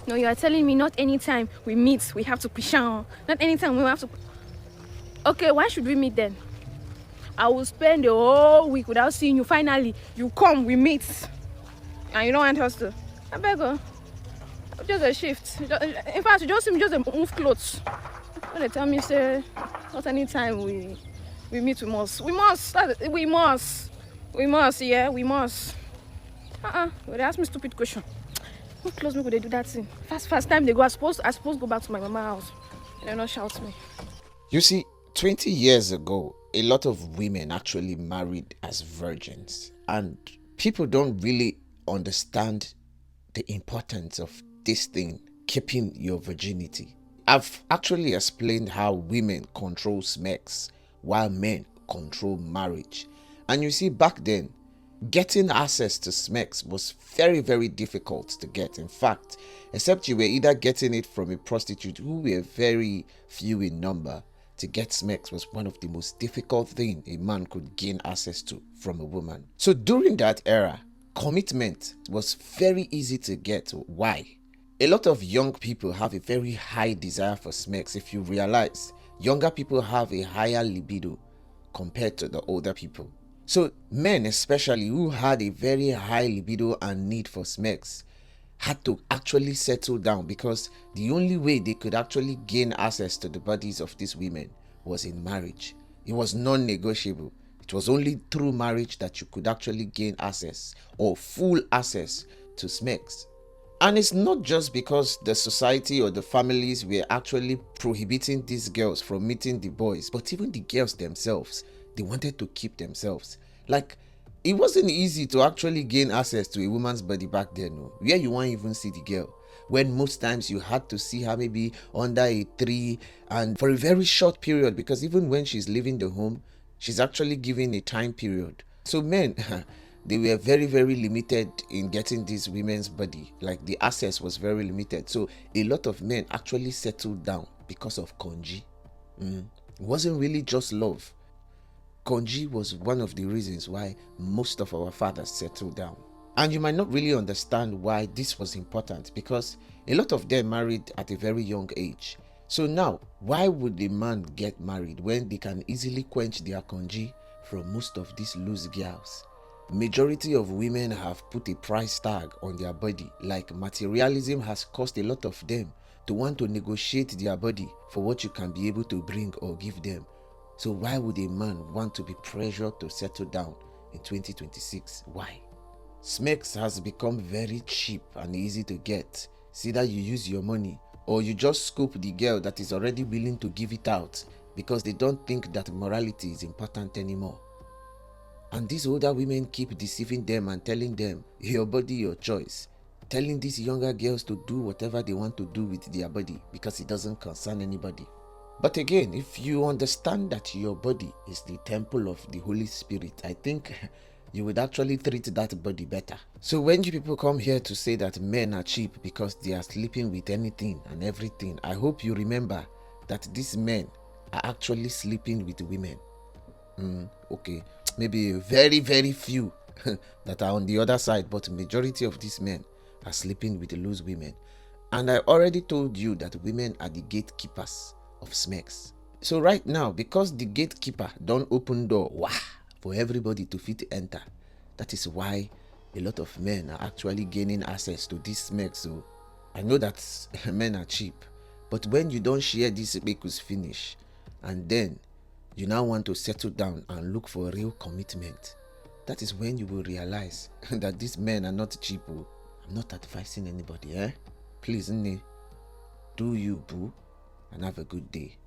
No, you are telling me not anytime we meet, we have to push on. Not anytime we have to. Okay, why should we meet then? I will spend the whole week without seeing you. Finally, you come, we meet. And you don't want us to. I beg you. Just a shift. In fact, you just see me just move clothes. When they tell me, say, not anytime we meet, we must. We must. We must. We must, yeah, we must. They ask me stupid question. Who close me, could they do that thing? Fast time they go. I suppose go back to my mama's house. They'll not shout me. You see, 20 years ago, a lot of women actually married as virgins. And people don't really understand the importance of this thing, keeping your virginity. I've actually explained how women control sex while men control marriage. And you see, back then, getting access to sex was very, very difficult to get. In fact, except you were either getting it from a prostitute, who were very few in number, to get sex was one of the most difficult things a man could gain access to from a woman. So during that era, commitment was very easy to get. Why? A lot of young people have a very high desire for sex. If you realize, younger people have a higher libido compared to the older people. So men especially who had a very high libido and need for sex had to actually settle down, because the only way they could actually gain access to the bodies of these women was in marriage. It was non-negotiable. It was only through marriage that you could actually gain access or full access to sex. And it's not just because the society or the families were actually prohibiting these girls from meeting the boys, but even the girls themselves, they wanted to keep themselves. Like, it wasn't easy to actually gain access to a woman's body back then, no, where you won't even see the girl. When most times you had to see her maybe under a tree and for a very short period, because even when she's leaving the home, she's actually given a time period. So men, they were very, very limited in getting this women's body. Like, the access was very limited. So a lot of men actually settled down because of konji. It wasn't really just love. Konji was one of the reasons why most of our fathers settled down. And you might not really understand why this was important, because a lot of them married at a very young age. So now, why would a man get married when they can easily quench their konji from most of these loose girls? Majority of women have put a price tag on their body. Like, materialism has caused a lot of them to want to negotiate their body for what you can be able to bring or give them. So why would a man want to be pressured to settle down in 2026? Why? Sex has become very cheap and easy to get. It's either you use your money or you just scoop the girl that is already willing to give it out, because they don't think that morality is important anymore. And these older women keep deceiving them and telling them, your body, your choice. Telling these younger girls to do whatever they want to do with their body because it doesn't concern anybody. But again, if you understand that your body is the temple of the Holy Spirit, I think you would actually treat that body better. So when you people come here to say that men are cheap because they are sleeping with anything and everything, I hope you remember that these men are actually sleeping with women. Okay, maybe very, very few that are on the other side, but majority of these men are sleeping with loose women. And I already told you that women are the gatekeepers of sex. So right now, because the gatekeeper don't open door for everybody to fit enter, that is why a lot of men are actually gaining access to this sex. So I know that men are cheap, but when you don't share this speakers finish, and then you now want to settle down and look for real commitment, that is when you will realize that these men are not cheap. I'm not advising anybody, Please, do you, boo, and have a good day.